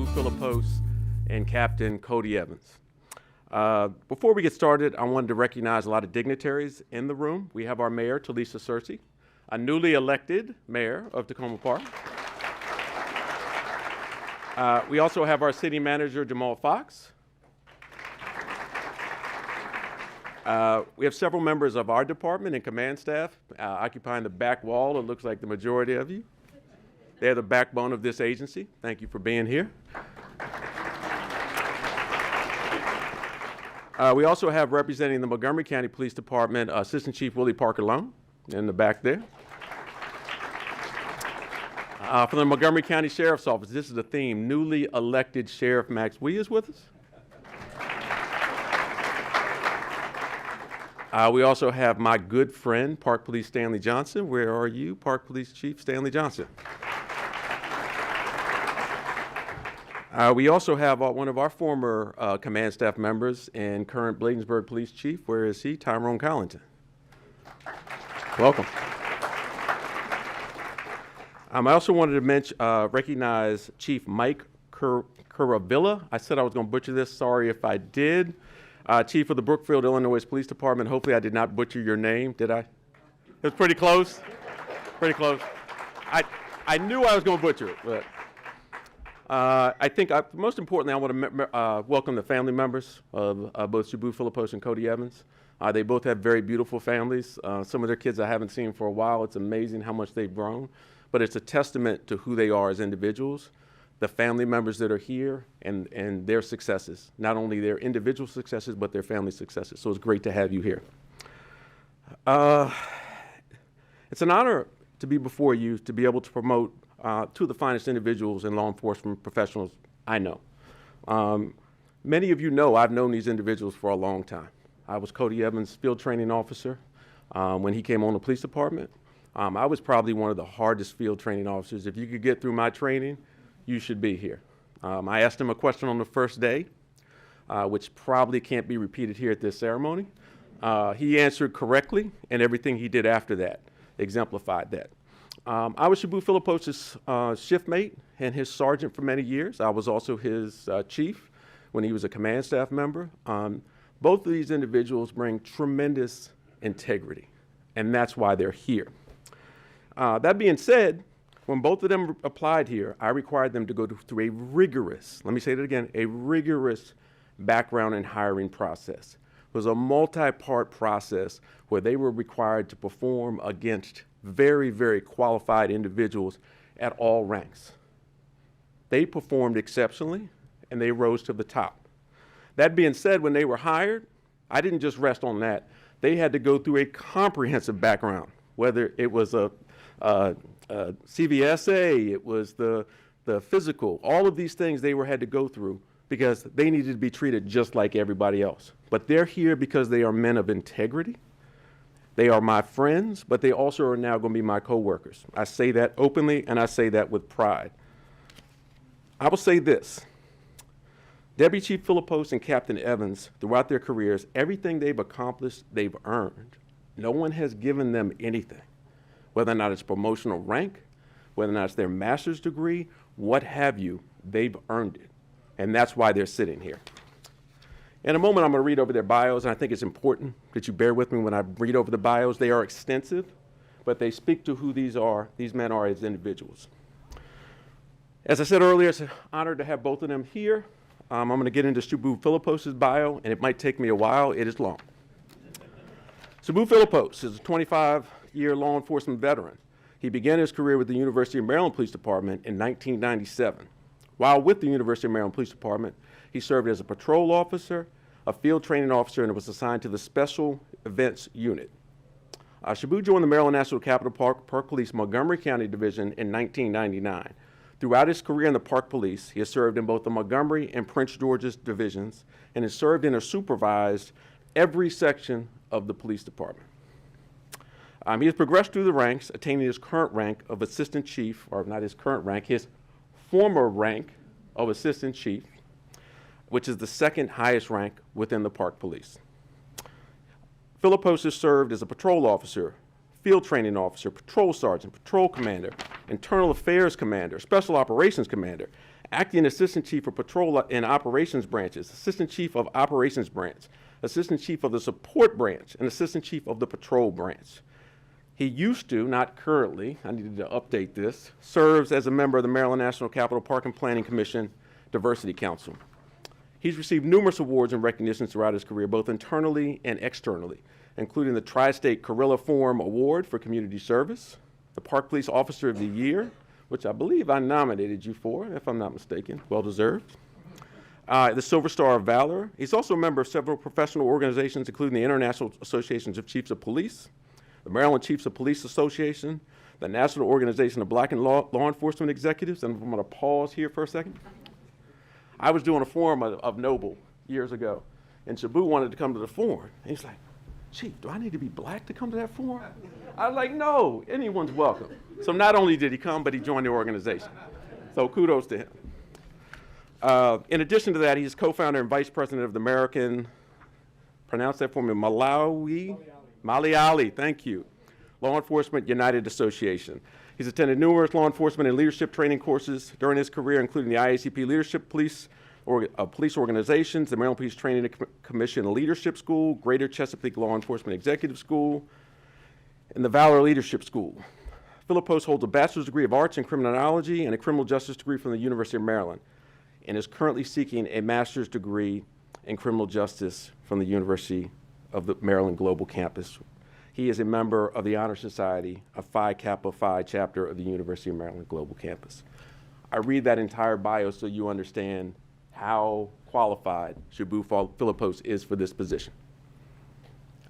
Shaboo Philippos and Captain Cody Evans. Before we get started, I wanted to recognize a lot of dignitaries in the room. We have our mayor, Talisa Searcy, a newly elected mayor of Takoma Park. We also have our city manager, Jamal Fox. We have several members of our department and command staff occupying the back wall. It looks like the majority of you. They're the backbone of this agency. Thank you for being here. We also have representing the Montgomery County Police Department, Assistant Chief Willie Parker-Lone in the back there. For the Montgomery County Sheriff's Office, this is the theme, newly elected Sheriff Max Wee is with us. We also have my good friend, Park Police Stanley Johnson. Where are you, Park Police Chief Stanley Johnson? We also have one of our former command staff members and current Bladensburg Police Chief. Where is he? Tyrone Collington. Welcome. I also wanted to recognize Chief Mike Curavilla. I said I was going to butcher this. Sorry if I did. Chief of the Brookfield, Illinois Police Department. Hopefully I did not butcher your name, did I? It was pretty close. Pretty close. I knew I was going to butcher it, but I think most importantly, I want to welcome the family members of both Shaboo Philippos and Cody Evans. They both have very beautiful families. Some of their kids I haven't seen for a while. It's amazing how much they've grown, but it's a testament to who they are as individuals, the family members that are here, and their successes, not only their individual successes, but their family successes. So it's great to have you here. It's an honor to be before you, to be able to promote two of the finest individuals and law enforcement professionals I know. Many of you know I've known these individuals for a long time. I was Cody Evans' field training officer when he came on the police department. I was probably one of the hardest field training officers. If you could get through my training, you should be here. I asked him a question on the first day, which probably can't be repeated here at this ceremony. He answered correctly, and everything he did after that exemplified that. I was Shaboo Philippos' shift mate and his sergeant for many years. I was also his chief when he was a command staff member. Both of these individuals bring tremendous integrity, and that's why they're here. That being said, when both of them applied here, I required them to go through a rigorous, let me say that again, a rigorous background and hiring process. It was a multi-part process where they were required to perform against very, very qualified individuals at all ranks. They performed exceptionally, and they rose to the top. That being said, when they were hired, I didn't just rest on that. They had to go through a comprehensive background, whether it was a CVSA, it was the physical, all of these things they had to go through because they needed to be treated just like everybody else. But they're here because they are men of integrity. They are my friends, but they also are now going to be my coworkers. I say that openly, and I say that with pride. I will say this. Deputy Chief Philippos and Captain Evans, throughout their careers, everything they've accomplished, they've earned. No one has given them anything, whether or not it's promotional rank, whether or not it's their master's degree, what have you, they've earned it. And that's why they're sitting here. In a moment, I'm going to read over their bios, and I think it's important that you bear with me when I read over the bios. They are extensive, but they speak to who these men are as individuals. As I said earlier, it's an honor to have both of them here. I'm going to get into Shaboo Philippos' bio, and it might take me a while. It is long. Shaboo Philippos is a 25-year law enforcement veteran. He began his career with the University of Maryland Police Department in 1997. While with the University of Maryland Police Department, he served as a patrol officer, a field training officer, and was assigned to the Special Events Unit. Shaboo joined the Maryland National Capital Park Police Montgomery County Division in 1999. Throughout his career in the Park Police, he has served in both the Montgomery and Prince George's divisions and has served and has supervised every section of the police department. He has progressed through the ranks, attaining his current rank of Assistant Chief, or not his current rank, his former rank of Assistant Chief, which is the second highest rank within the Park Police. Philippos has served as a patrol officer, field training officer, patrol sergeant, patrol commander, internal affairs commander, special operations commander, Acting Assistant Chief of Patrol and Operations Branches, Assistant Chief of Operations Branch, Assistant Chief of the Support Branch, and Assistant Chief of the Patrol Branch. He used to, not currently, I needed to update this, serves as a member of the Maryland National Capital Park and Planning Commission Diversity Council. He's received numerous awards and recognitions throughout his career, both internally and externally, including the Tri-State Guerrilla Forum Award for Community Service, the Park Police Officer of the Year, which I believe I nominated you for, if I'm not mistaken, well-deserved. The Silver Star of Valor. He's also a member of several professional organizations, including the International Associations of Chiefs of Police, the Maryland Chiefs of Police Association, the National Organization of Black and Law Enforcement Executives, and I'm going to pause here for a second. I was doing a forum of Noble years ago, and Shabu wanted to come to the forum. And he's like, Chief, do I need to be black to come to that forum? I was like, no, anyone's welcome. So not only did he come, but he joined the organization. So kudos to him. In addition to that, he's co-founder and vice president of the American, pronounce that for me, Malayali, thank you, Law Enforcement United Association. He's attended numerous law enforcement and leadership training courses during his career, including the IACP Leadership Police Organizations, the Maryland Police Training Commission Leadership School, Greater Chesapeake Law Enforcement Executive School, and the Valor Leadership School. Philippos holds a bachelor's degree of arts in criminology and a criminal justice degree from the University of Maryland, and is currently seeking a master's degree in criminal justice from the University of the Maryland Global Campus. He is a member of the Honor Society of Phi Kappa Phi chapter of the University of Maryland Global Campus. I read that entire bio so you understand how qualified Shabu Philippos is for this position.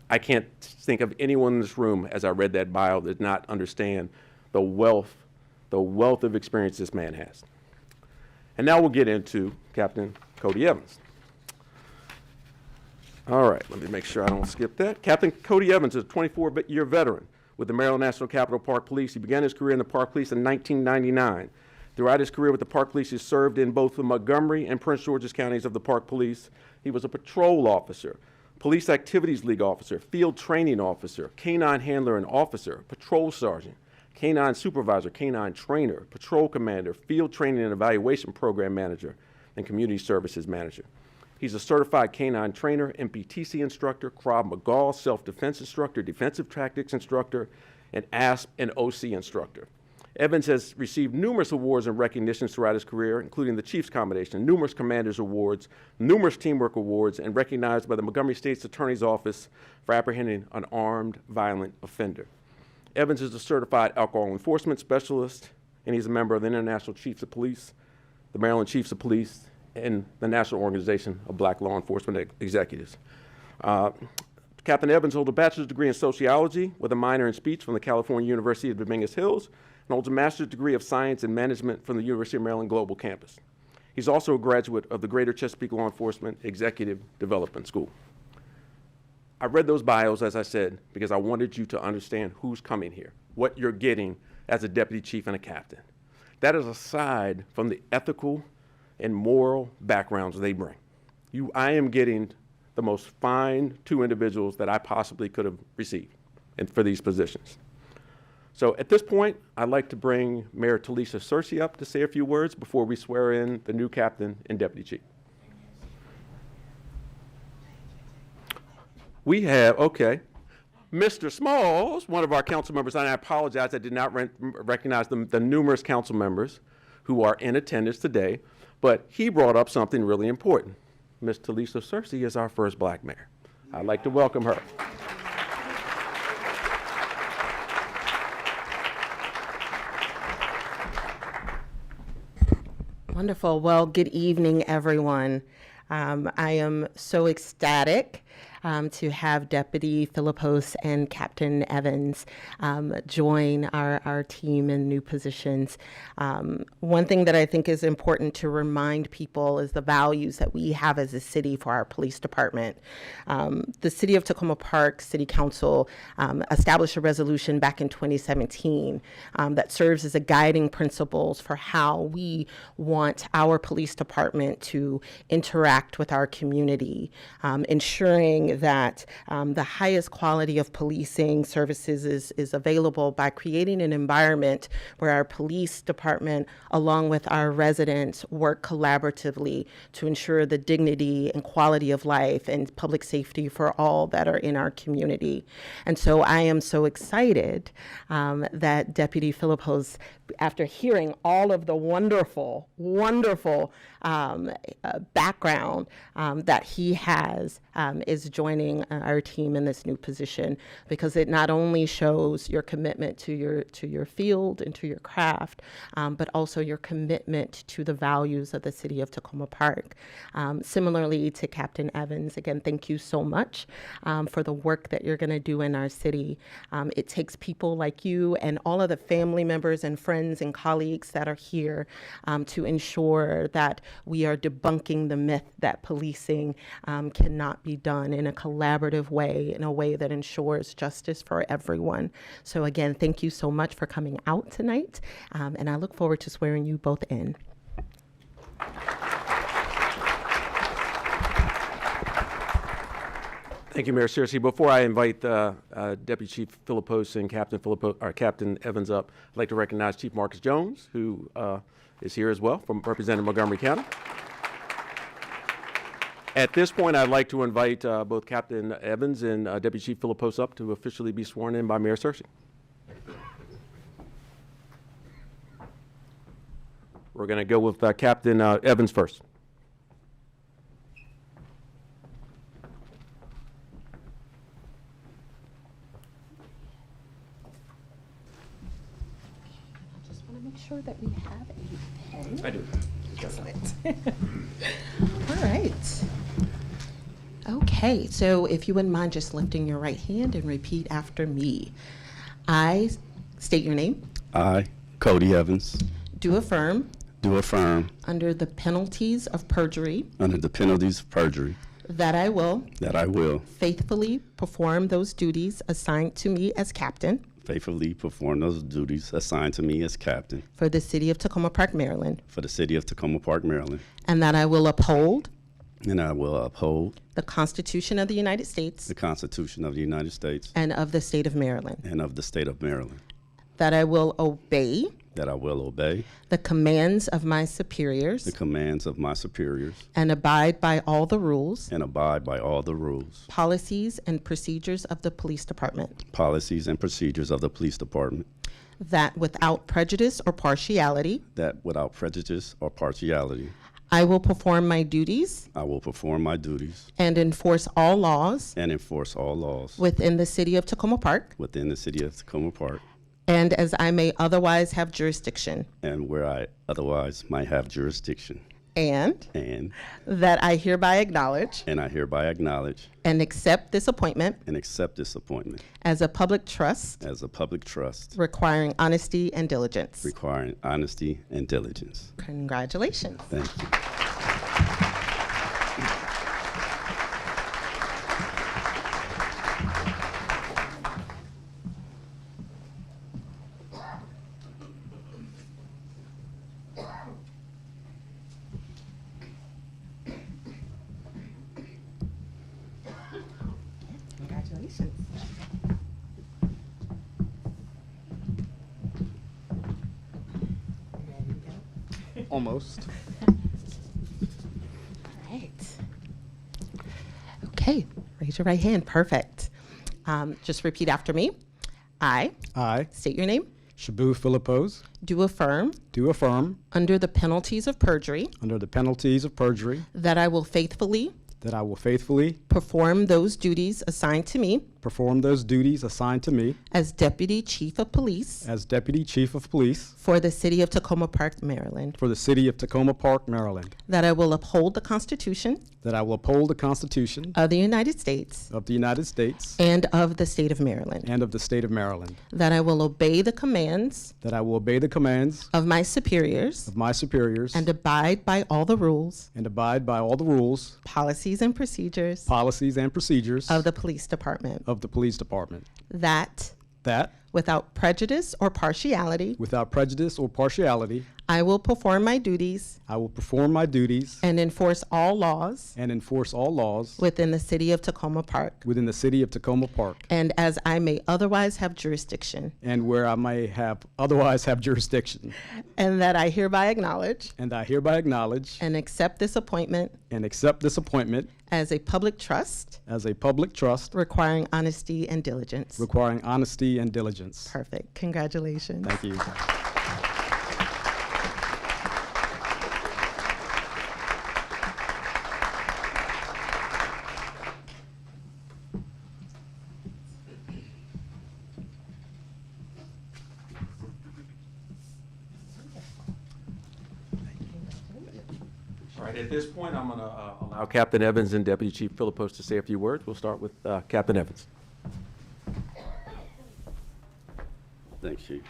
I can't think of anyone in this room, as I read that bio, that does not understand the wealth of experience this man has. And now we'll get into Captain Cody Evans. All right, let me make sure I don't skip that. Captain Cody Evans is a 24-year veteran with the Maryland National Capital Park Police. He began his career in the Park Police in 1999. Throughout his career with the Park Police, he served in both the Montgomery and Prince George's counties of the Park Police. He was a patrol officer, Police Activities League officer, field training officer, canine handler and officer, patrol sergeant, canine supervisor, canine trainer, patrol commander, field training and evaluation program manager, and community services manager. He's a certified canine trainer, MPTC instructor, Krav Maga self-defense instructor, defensive tactics instructor, and ASP and OC instructor. Evans has received numerous awards and recognitions throughout his career, including the Chiefs Commendation, numerous Commanders Awards, numerous Teamwork Awards, and recognized by the Montgomery State's Attorney's Office for apprehending an armed violent offender. Evans is a certified alcohol enforcement specialist, and he's a member of the International Chiefs of Police, the Maryland Chiefs of Police, and the National Organization of Black Law Enforcement Executives. Captain Evans holds a bachelor's degree in sociology with a minor in speech from the California University of Dominguez Hills, and holds a master's degree of science and management from the University of Maryland Global Campus. He's also a graduate of the Greater Chesapeake Law Enforcement Executive Development School. I read those bios, as I said, because I wanted you to understand who's coming here, what you're getting as a deputy chief and a captain. That is aside from the ethical and moral backgrounds they bring. I am getting the most fine two individuals that I possibly could have received for these positions. So at this point, I'd like to bring Mayor Talisa Searcy up to say a few words before we swear in the new captain and deputy chief. We have, okay, Mr. Smalls, one of our council members, and I apologize, I did not recognize the numerous council members who are in attendance today, but he brought up something really important. Ms. Talisa Searcy is our first black mayor. I'd like to welcome her. Wonderful. Well, good evening, everyone. I am so ecstatic to have Deputy Philippos and Captain Evans join our team in new positions. One thing that I think is important to remind people is the values that we have as a city for our police department. The City of Takoma Park City Council established a resolution back in 2017 that serves as a guiding principles for how we want our police department to interact with our community, ensuring that the highest quality of policing services is available by creating an environment where our police department, along with our residents, work collaboratively to ensure the dignity and quality of life and public safety for all that are in our community. And so I am so excited that Deputy Philippos, after hearing all of the wonderful background that he has, is joining our team in this new position, because it not only shows your commitment to your field and to your craft, but also your commitment to the values of the city of Takoma Park. Similarly to Captain Evans, again, thank you so much for the work that you're going to do in our city. It takes people like you and all of the family members and friends and colleagues that are here to ensure that we are debunking the myth that policing cannot be done in a collaborative way, in a way that ensures justice for everyone. So again, thank you so much for coming out tonight, and I look forward to swearing you both in. Thank you, Mayor Searcy. Before I invite Deputy Chief Philippos and Captain Evans up, I'd like to recognize Chief Marcus Jones, who is here as well, from representing Montgomery County. At this point, I'd like to invite both Captain Evans and Deputy Chief Philippos up to officially be sworn in by Mayor Searcy. We're going to go with Captain Evans first. Sure that we have a pen. I do. Excellent. All right. Okay, so if you wouldn't mind just lifting your right hand and repeat after me. I state your name. I, Cody Evans, Do affirm do affirm, under the penalties of perjury, under the penalties of perjury, that I will that I will faithfully perform those duties assigned to me as captain faithfully perform those duties assigned to me as captain for the city of Takoma Park, Maryland, for the city of Takoma Park, Maryland, and that I will uphold and I will uphold the Constitution of the United States the Constitution of the United States and of the state of Maryland, and of the state of Maryland, that I will obey that I will obey the commands of my superiors the commands of my superiors and abide by all the rules, and abide by all the rules, policies, and procedures of the police department, policies, and procedures of the police department, that without prejudice or partiality, that without prejudice or partiality, I will perform my duties I will perform my duties and enforce all laws and enforce all laws within the city of Takoma Park, within the city of Takoma Park, and as I may otherwise have jurisdiction, and where I otherwise might have jurisdiction. and And that I hereby acknowledge I hereby acknowledge and accept this appointment and accept this appointment as a public trust as a public trust requiring honesty and diligence. requiring honesty and diligence. Congratulations. Thank you. Congratulations. Almost. All right. Okay, raise your right hand. Perfect. Just repeat after me. I I, state your name. Shabu Philippos, Do affirm, do affirm, under the penalties of perjury, under the penalties of perjury, that I will faithfully that I will faithfully perform those duties assigned to me perform those duties assigned to me as Deputy Chief of Police as Deputy Chief of Police for the city of Takoma Park, Maryland. for the city of Takoma Park, Maryland, That I will uphold the Constitution that I will uphold the Constitution of the United States of the United States and of the state of Maryland. and of the state of Maryland, That I will obey the commands that I will obey the commands of my superiors of my superiors and abide by all the rules, and abide by all the rules, policies, and procedures policies, and procedures of the police department. of the police department, That that without prejudice or partiality, without prejudice or partiality, I will perform my duties I will perform my duties and enforce all laws and enforce all laws within the city of Takoma Park, within the city of Takoma Park, and as I may otherwise have jurisdiction, and where I may have otherwise have jurisdiction. and that I hereby acknowledge And I hereby acknowledge and accept this appointment and accept this appointment as a public trust as a public trust requiring honesty and diligence. requiring honesty and diligence. Perfect. Congratulations. Thank you. All right, at this point, I'm going to allow Captain Evans and Deputy Chief Philippos to say a few words. We'll start with Captain Evans. Thanks, Chief.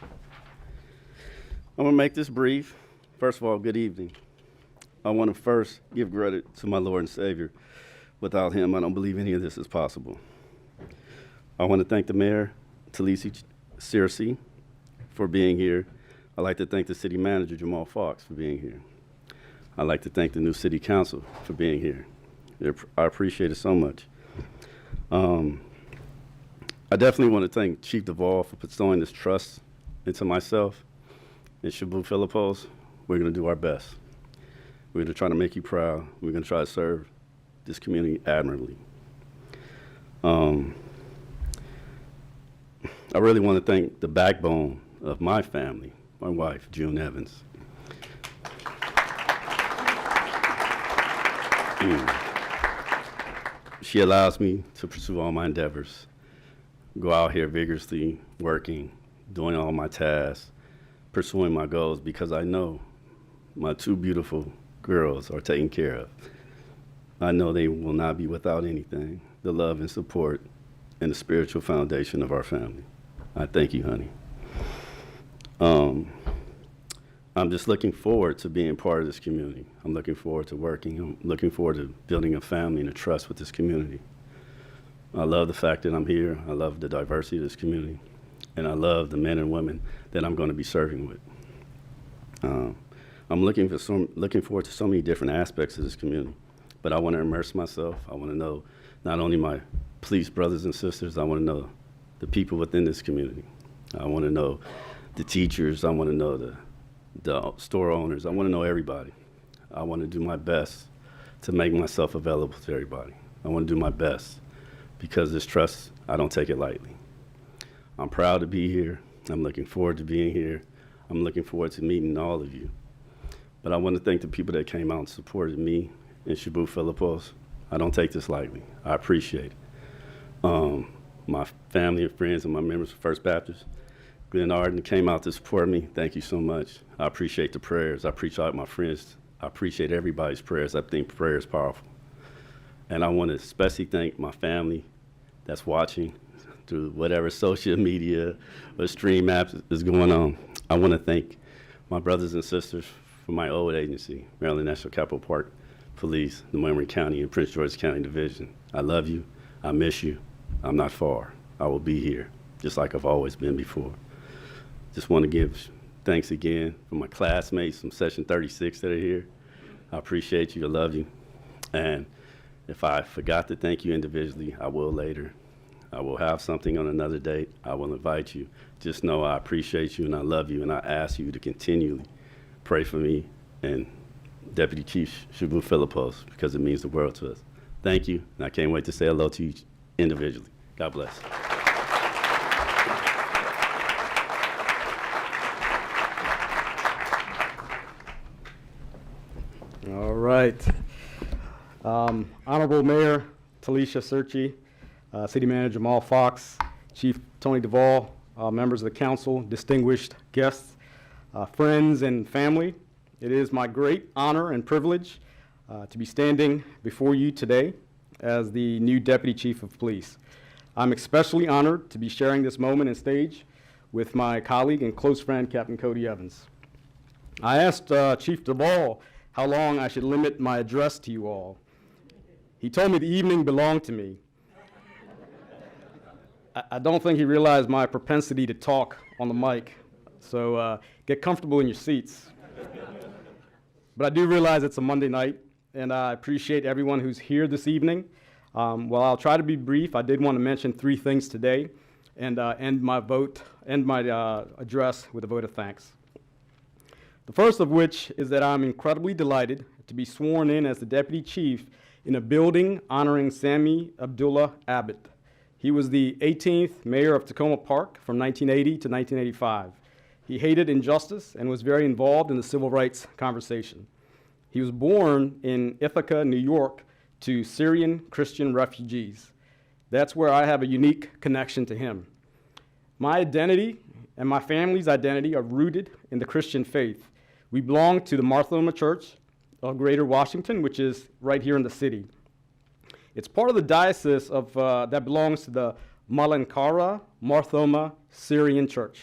I'm going to make this brief. First of all, good evening. I want to first give credit to my Lord and Savior. Without him, I don't believe any of this is possible. I want to thank the Mayor, Talisi Searcy, for being here. I'd like to thank the City Manager, Jamal Fox, for being here. I'd like to thank the new City Council for being here. I appreciate it so much. I definitely want to thank Chief Duvall for bestowing this trust into myself and Shabu Philippos. We're going to do our best. We're going to try to make you proud. We're going to try to serve this community admirably. I really want to thank the backbone of my family, my wife, June Evans. She allows me to pursue all my endeavors, go out here vigorously working, doing all my tasks, pursuing my goals because I know my two beautiful girls are taken care of. I know they will not be without anything, the love and support and the spiritual foundation of our family. I thank you, honey. I'm just looking forward to being part of this community. I'm looking forward to working. I'm looking forward to building a family and a trust with this community. I love the fact that I'm here. I love the diversity of this community. And I love the men and women that I'm going to be serving with. I'm looking forward to so many different aspects of this community. But I want to immerse myself. I want to know not only my police brothers and sisters, I want to know the people within this community. I want to know the teachers. I want to know the store owners. I want to know everybody. I want to do my best to make myself available to everybody. I want to do my best because this trust, I don't take it lightly. I'm proud to be here. I'm looking forward to being here. I'm looking forward to meeting all of you. But I want to thank the people that came out and supported me and Shabu Philippos. I don't take this lightly. I appreciate it. My family and friends and my members of First Baptist, Glenn Arden came out to support me. Thank you so much. I appreciate the prayers. I appreciate my friends. I appreciate everybody's prayers. I think prayer is powerful. And I want to especially thank my family that's watching through whatever social media or stream apps is going on. I want to thank my brothers and sisters from my old agency, Maryland National Capital Park Police, the Montgomery County and Prince George's County Division. I love you. I miss you. I'm not far. I will be here, just like I've always been before. Just want to give thanks again for my classmates from Session 36 that are here. I appreciate you. I love you. And if I forgot to thank you individually, I will later. I will have something on another date. I will invite you. Just know I appreciate you and I love you, and I ask you to continually pray for me and Deputy Chief Shabu Philippos because it means the world to us. Thank you, and I can't wait to say hello to you individually. God bless. All right. Honorable Mayor Talisha Searcy, City Manager Jamal Fox, Chief Tony Duvall, members of the council, distinguished guests, friends and family. It is my great honor and privilege to be standing before you today as the new Deputy Chief of Police. I'm especially honored to be sharing this moment and stage with my colleague and close friend, Captain Cody Evans. I asked Chief Duvall how long I should limit my address to you all. He told me the evening belonged to me. I don't think he realized my propensity to talk on the mic, so get comfortable in your seats. But I do realize it's a Monday night, and I appreciate everyone who's here this evening. While I'll try to be brief, I did want to mention 3 things today and end my address with a vote of thanks. The first of which is that I'm incredibly delighted to be sworn in as the Deputy Chief in a building honoring Sami Abdullah Abbott. He was the 18th mayor of Takoma Park from 1980 to 1985. He hated injustice and was very involved in the civil rights conversation. He was born in Ithaca, New York, to Syrian Christian refugees. That's where I have a unique connection to him. My identity and my family's identity are rooted in the Christian faith. We belong to the Marthoma Church of Greater Washington, which is right here in the city. It's part of the diocese of, that belongs to the Malankara Marthoma Syrian Church.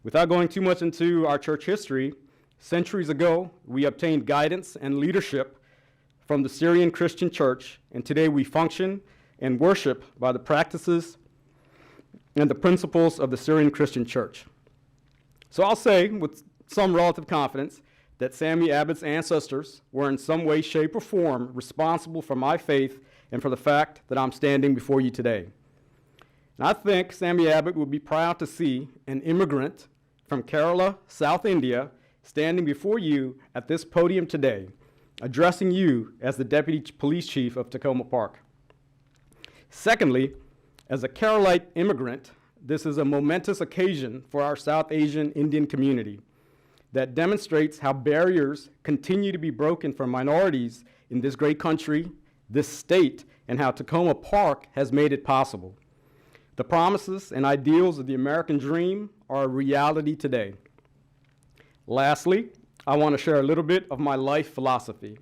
Without going too much into our church history, centuries ago, we obtained guidance and leadership from the Syrian Christian Church, and today we function and worship by the practices and the principles of the Syrian Christian Church. So I'll say with some relative confidence that Sami Abbott's ancestors were in some way, shape, or form responsible for my faith and for the fact that I'm standing before you today. And I think Sami Abbott would be proud to see an immigrant from Kerala, South India, standing before you at this podium today, addressing you as the Deputy Police Chief of Takoma Park. Secondly, as a Keralite immigrant, this is a momentous occasion for our South Asian Indian community that demonstrates how barriers continue to be broken for minorities in this great country, this state, and how Takoma Park has made it possible. The promises and ideals of the American dream are a reality today. Lastly, I want to share a little bit of my life philosophy.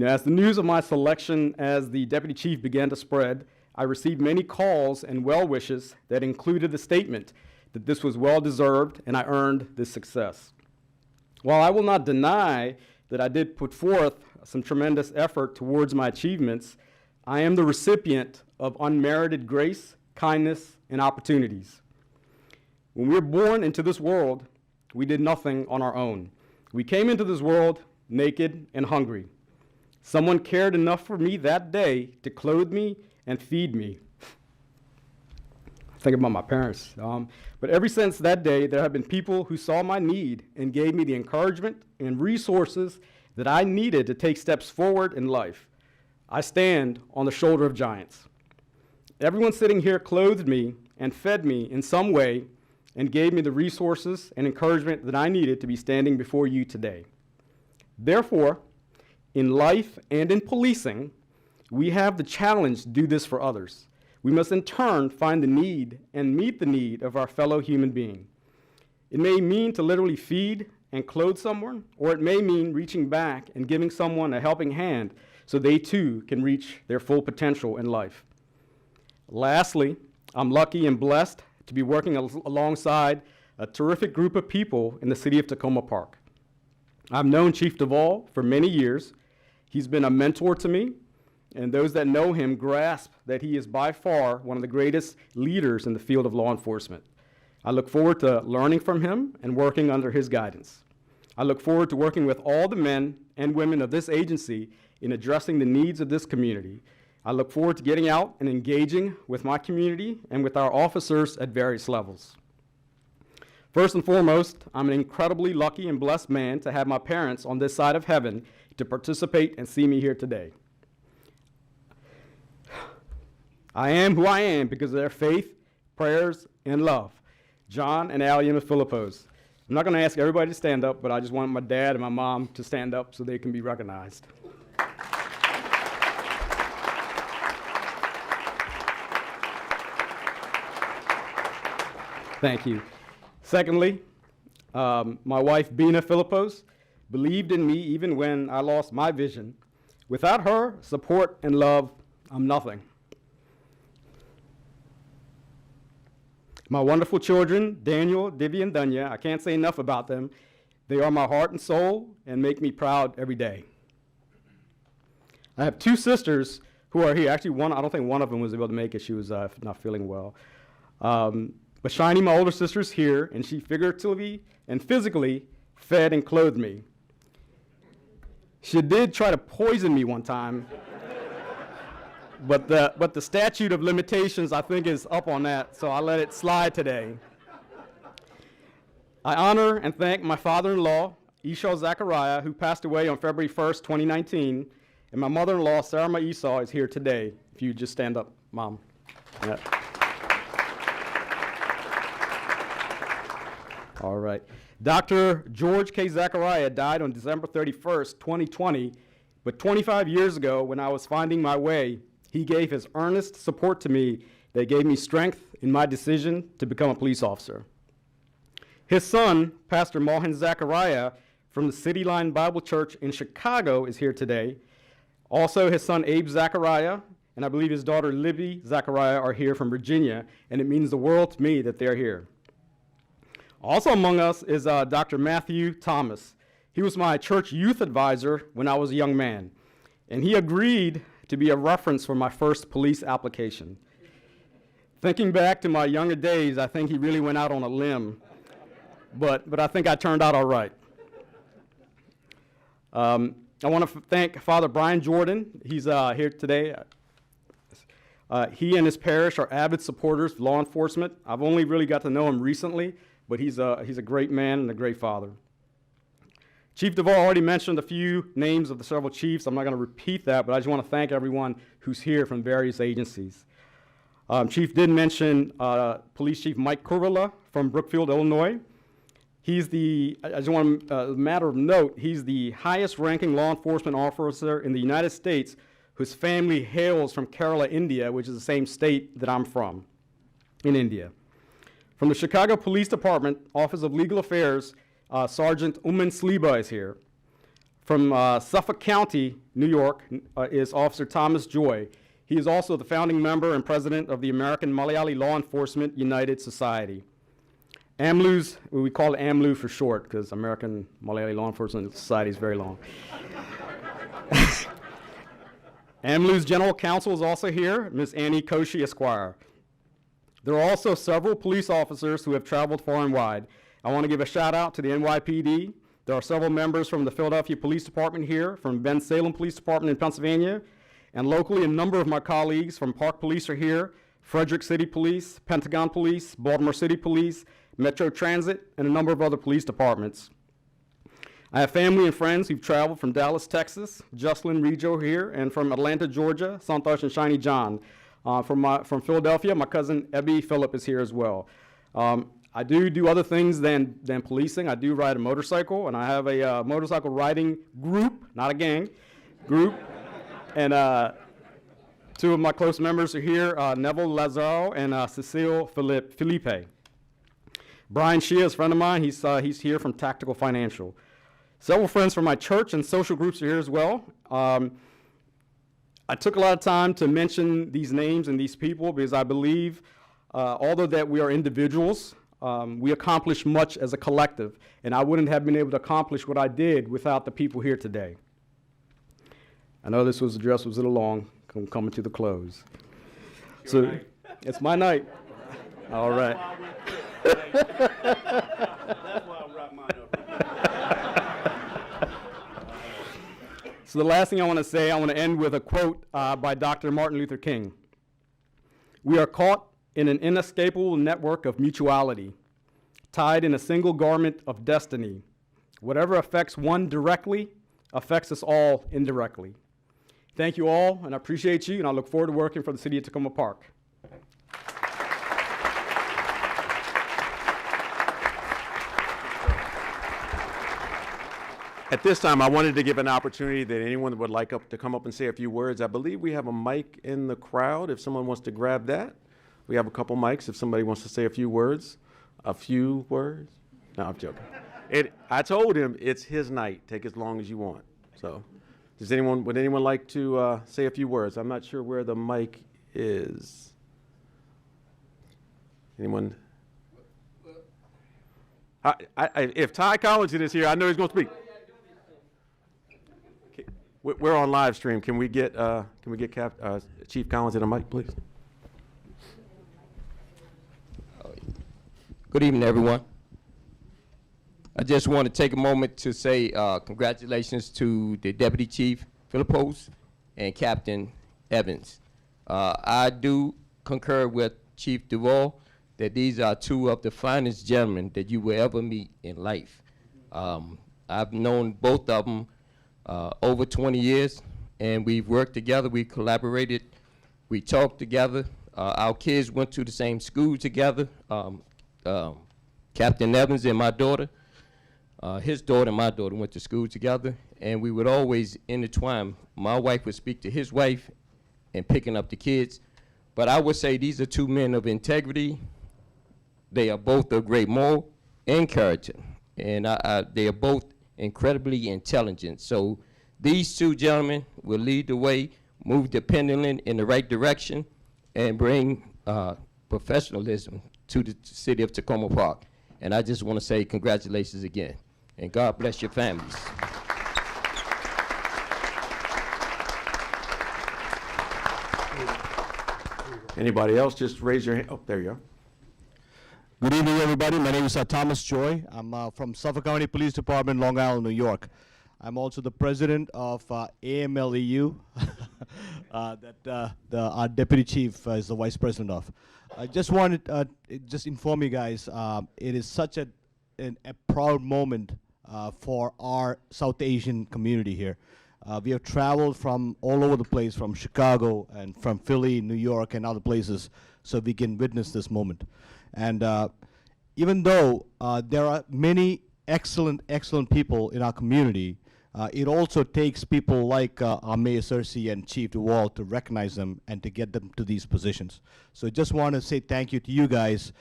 As the news of my selection as the Deputy Chief began to spread, I received many calls and well wishes that included the statement that this was well-deserved and I earned this success. While I will not deny that I did put forth some tremendous effort towards my achievements, I am the recipient of unmerited grace, kindness, and opportunities. When we were born into this world, we did nothing on our own. We came into this world naked and hungry. Someone cared enough for me that day to clothe me and feed me. Think about my parents. But ever since that day, there have been people who saw my need and gave me the encouragement and resources that I needed to take steps forward in life. I stand on the shoulder of giants. Everyone sitting here clothed me and fed me in some way and gave me the resources and encouragement that I needed to be standing before you today. Therefore, in life and in policing, we have the challenge to do this for others. We must in turn find the need and meet the need of our fellow human being. It may mean to literally feed and clothe someone, or it may mean reaching back and giving someone a helping hand so they too can reach their full potential in life. Lastly, I'm lucky and blessed to be working alongside a terrific group of people in the city of Takoma Park. I've known Chief Duvall for many years. He's been a mentor to me, and those that know him grasp that he is by far one of the greatest leaders in the field of law enforcement. I look forward to learning from him and working under his guidance. I look forward to working with all the men and women of this agency in addressing the needs of this community. I look forward to getting out and engaging with my community and with our officers at various levels. First and foremost, I'm an incredibly lucky and blessed man to have my parents on this side of heaven to participate and see me here today. I am who I am because of their faith, prayers, and love. John and Allie and Philippos. I'm not going to ask everybody to stand up, but I just want my dad and my mom to stand up so they can be recognized. Thank you. Secondly, my wife, Bina Philippos, believed in me even when I lost my vision. Without her support and love, I'm nothing. My wonderful children, Daniel, Divya, and Danya, I can't say enough about them. They are my heart and soul and make me proud every day. I have two sisters who are here. Actually, I don't think one of them was able to make it. She was not feeling well. But Shiny, my older sister, is here, and she figuratively and physically fed, and clothed me. She did try to poison me one time, but the statute of limitations, I think, is up on that, so I let it slide today. I honor and thank my father-in-law, Esau Zachariah, who passed away on February 1st, 2019, and my mother-in-law, Sarah Esau, is here today. If you just stand up, Mom. Yeah. All right. Dr. George K. Zachariah died on December 31st, 2020, but 25 years ago, when I was finding my way, he gave his earnest support to me that gave me strength in my decision to become a police officer. His son, Pastor Mohan Zachariah, from the City Line Bible Church in Chicago, is here today. Also, his son, Abe Zachariah, and I believe his daughter, Libby Zachariah, are here from Virginia, and it means the world to me that they're here. Also among us is Dr. Matthew Thomas. He was my church youth advisor when I was a young man, and he agreed to be a reference for my first police application. Thinking back to my younger days, I think he really went out on a limb, but I think I turned out all right. I want to thank Father Brian Jordan. He's here today. He and his parish are avid supporters of law enforcement. I've only really got to know him recently, but he's a great man and a great father. Chief Duvall already mentioned a few names of the several chiefs. I'm not going to repeat that, but I just want to thank everyone who's here from various agencies. Chief did mention Police Chief Mike Kurvila from Brookfield, Illinois. He's I just want a matter of note, he's the highest ranking law enforcement officer in the United States whose family hails from Kerala, India, which is the same state that I'm from, in India. From the Chicago Police Department, Office of Legal Affairs, Sergeant Uman Sliba is here. From Suffolk County, New York, is Officer Thomas Joy. He is also the founding member and president of the American Malayali Law Enforcement United Society. AMLU's, we call it AMLU for short, because American Malayali Law Enforcement Society is very long. AMLU's general counsel is also here, Ms. Annie Koshi, Esquire. There are also several police officers who have traveled far and wide. I want to give a shout out to the NYPD. There are several members from the Philadelphia Police Department here, from Ben Salem Police Department in Pennsylvania, and locally a number of my colleagues from Park Police are here, Frederick City Police, Pentagon Police, Baltimore City Police, Metro Transit, and a number of other police departments. I have family and friends who've traveled from Dallas, Texas, Jocelyn Rejo here, and from Atlanta, Georgia, Santosh and Shiny John. From Philadelphia, my cousin Ebby Phillip is here as well. I do other things than policing. I do ride a motorcycle, and I have a motorcycle riding group, not a gang, group. And two of my close members are here, Neville Lazaro and Cecile Felipe. Brian Shea is a friend of mine. He's here from Tactical Financial. Several friends from my church and social groups are here as well. I took a lot of time to mention these names and these people because I believe, although that we are individuals, we accomplish much as a collective, and I wouldn't have been able to accomplish what I did without the people here today. I know this address was a little long, coming to the close. So it's my night. All right. That's why I wrap mine up. So the last thing I want to say, I want to end with a quote by Dr. Martin Luther King. "We are caught in an inescapable network of mutuality, tied in a single garment of destiny. Whatever affects one directly affects us all indirectly." Thank you all, and I appreciate you, and I look forward to working for the City of Takoma Park. At this time, I wanted to give an opportunity that anyone that would like to come up and say a few words. I believe we have a mic in the crowd if someone wants to grab that. We have a couple mics if somebody wants to say a few words. A few words? No, I'm joking. I told him it's his night. Take as long as you want. So, would anyone like to say a few words? I'm not sure where the mic is. Anyone? If Ty Collington is here, I know he's going to speak. We're on live stream. Can we get Chief Collington a mic, please? Good evening, everyone. I just want to take a moment to say congratulations to the Deputy Chief Philippos and Captain Evans. I do concur with Chief Duvall that these are two of the finest gentlemen that you will ever meet in life. I've known both of them over 20 years, and we've worked together, we collaborated, we talked together. Our kids went to the same school together. Captain Evans and my daughter, his daughter and my daughter went to school together, and we would always intertwine. My wife would speak to his wife and picking up the kids. But I would say these are two men of integrity. They are both of great moral and character, and they are both incredibly intelligent. So these two gentlemen will lead the way, move the pendulum in the right direction, and bring professionalism to the city of Takoma Park. And I just want to say congratulations again, and God bless your families. Anybody else, just raise your hand. Oh, there you go. Good evening, everybody. My name is Thomas Joy. I'm from Suffolk County Police Department, Long Island, New York. I'm also the president of AMLEU, that our deputy chief is the vice president of. I just wanted to just inform you guys, it is such a proud moment for our South Asian community here. We have traveled from all over the place, from Chicago and from Philly, New York, and other places, so we can witness this moment. And even though there are many excellent people in our community, it also takes people like our Mayor Cersei and Chief DeWall to recognize them and to get them to these positions. So I just want to say thank you to you guys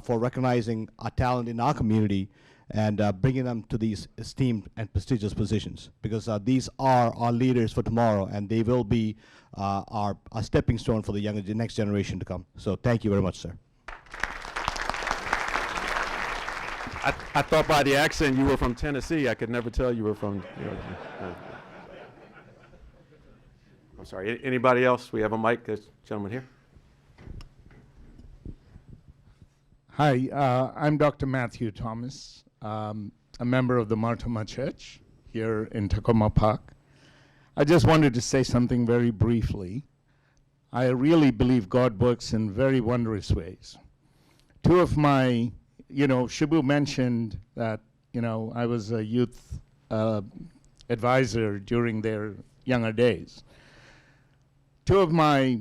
for recognizing our talent in our community and bringing them to these esteemed and prestigious positions, because these are our leaders for tomorrow, and they will be our stepping stone for the next generation to come. So thank you very much, sir. I thought by the accent you were from Tennessee. I could never tell you were from. I'm sorry. Anybody else? We have a mic. There's a gentleman here. Hi, I'm Dr. Matthew Thomas, a member of the Martoma Church here in Takoma Park. I just wanted to say something very briefly. I really believe God works in very wondrous ways. Two of my, Shibu mentioned that, I was a youth advisor during their younger days. Two of my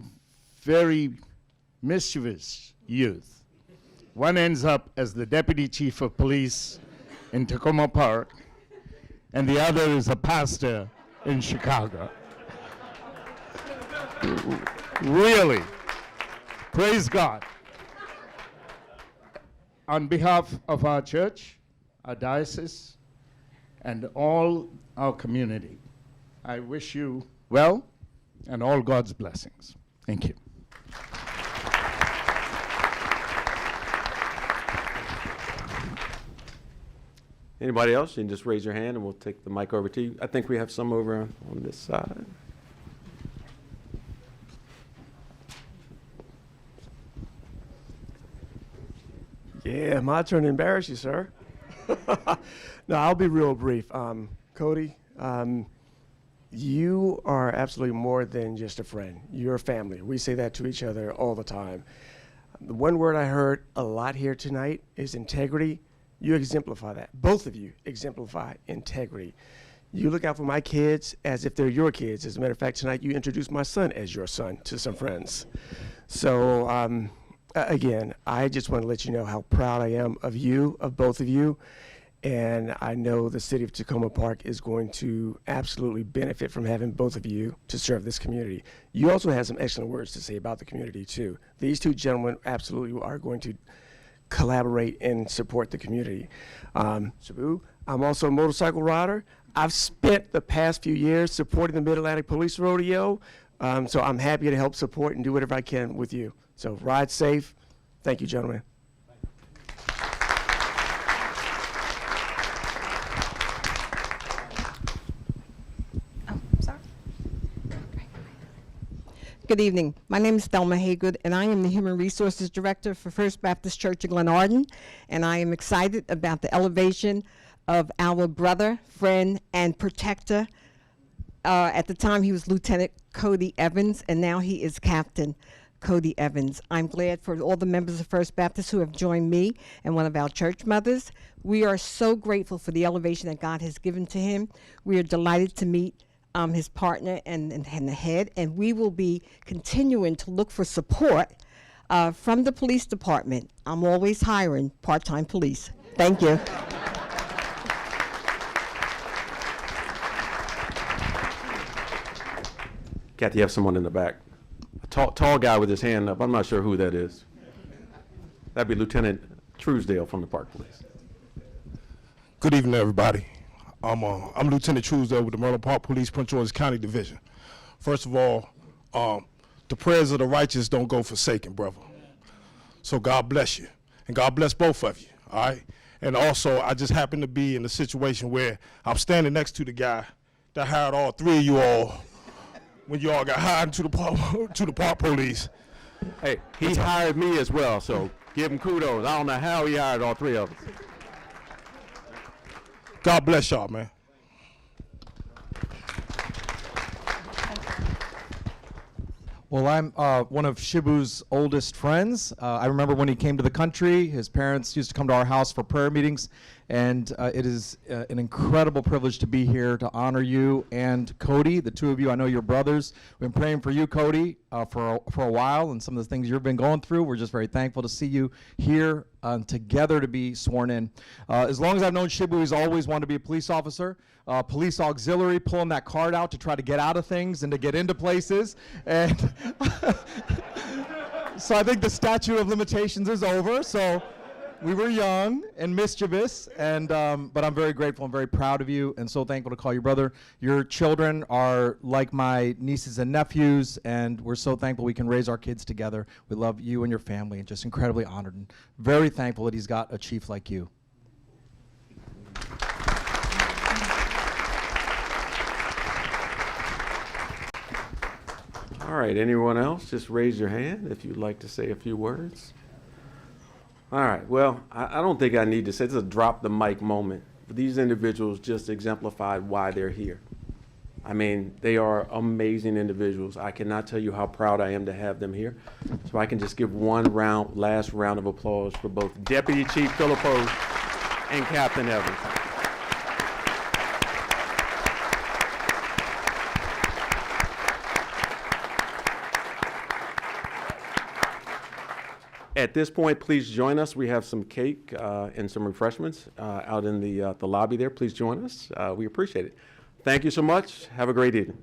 very mischievous youth. One ends up as the deputy chief of police in Takoma Park, and the other is a pastor in Chicago. Really, praise God. On behalf of our church, our diocese, and all our community, I wish you well and all God's blessings. Thank you. Anybody else? You can just raise your hand and we'll take the mic over to you. I think we have some over on this side. Yeah, my turn to embarrass you, sir. No, I'll be real brief. Cody, you are absolutely more than just a friend. You're a family. We say that to each other all the time. The one word I heard a lot here tonight is integrity. You exemplify that. Both of you exemplify integrity. You look out for my kids as if they're your kids. As a matter of fact, tonight you introduced my son as your son to some friends. So again, I just want to let you know how proud I am of you, of both of you. And I know the city of Takoma Park is going to absolutely benefit from having both of you to serve this community. You also have some excellent words to say about the community too. These two gentlemen absolutely are going to collaborate and support the community. Sabu, I'm also a motorcycle rider. I've spent the past few years supporting the Mid-Atlantic Police Rodeo, so I'm happy to help support and do whatever I can with you. So ride safe. Thank you, gentlemen. Good evening. My name is Thelma Haygood, and I am the Human Resources Director for First Baptist Church of Glenarden, and I am excited about the elevation of our brother, friend, and protector. At the time, he was Lieutenant Cody Evans, and now he is Captain Cody Evans. I'm glad for all the members of First Baptist who have joined me and one of our church mothers. We are so grateful for the elevation that God has given to him. We are delighted to meet his partner and the head, and we will be continuing to look for support from the police department. I'm always hiring part-time police. Thank you. Kathy, you have someone in the back. A tall guy with his hand up. I'm not sure who that is. That'd be Lieutenant Truesdale from the Park Police. Good evening, everybody. I'm Lieutenant Truesdale with the Merlin Park Police, Prince George's County Division. First of all, the prayers of the righteous don't go forsaken, brother. So God bless you, and God bless both of you, all right? And also, I just happen to be in a situation where I'm standing next to the guy that hired all three of you all when you all got hired to the Park Police. Hey, he hired me as well, so give him kudos. I don't know how he hired all three of us. God bless y'all, man. Well, I'm one of Shibu's oldest friends. I remember when he came to the country, his parents used to come to our house for prayer meetings, and it is an incredible privilege to be here to honor you and Cody, the two of you. I know you're brothers. We've been praying for you, Cody, for a while, and some of the things you've been going through. We're just very thankful to see you here together to be sworn in. As long as I've known Shibu, he's always wanted to be a police officer. Police auxiliary, pulling that card out to try to get out of things and to get into places. And so I think the statute of limitations is over. So we were young and mischievous, and but I'm very grateful and very proud of you, and so thankful to call you brother. Your children are like my nieces and nephews, and we're so thankful we can raise our kids together. We love you and your family, and just incredibly honored and very thankful that he's got a chief like you. All right, anyone else? Just raise your hand if you'd like to say a few words. All right, well, I don't think I need to say this is a drop the mic moment. These individuals just exemplified why they're here. I mean, they are amazing individuals. I cannot tell you how proud I am to have them here. So I can just give one last round of applause for both Deputy Chief Philippos and Captain Evans. At this point, please join us. We have some cake and some refreshments out in the lobby there. Please join us. We appreciate it. Thank you so much. Have a great evening.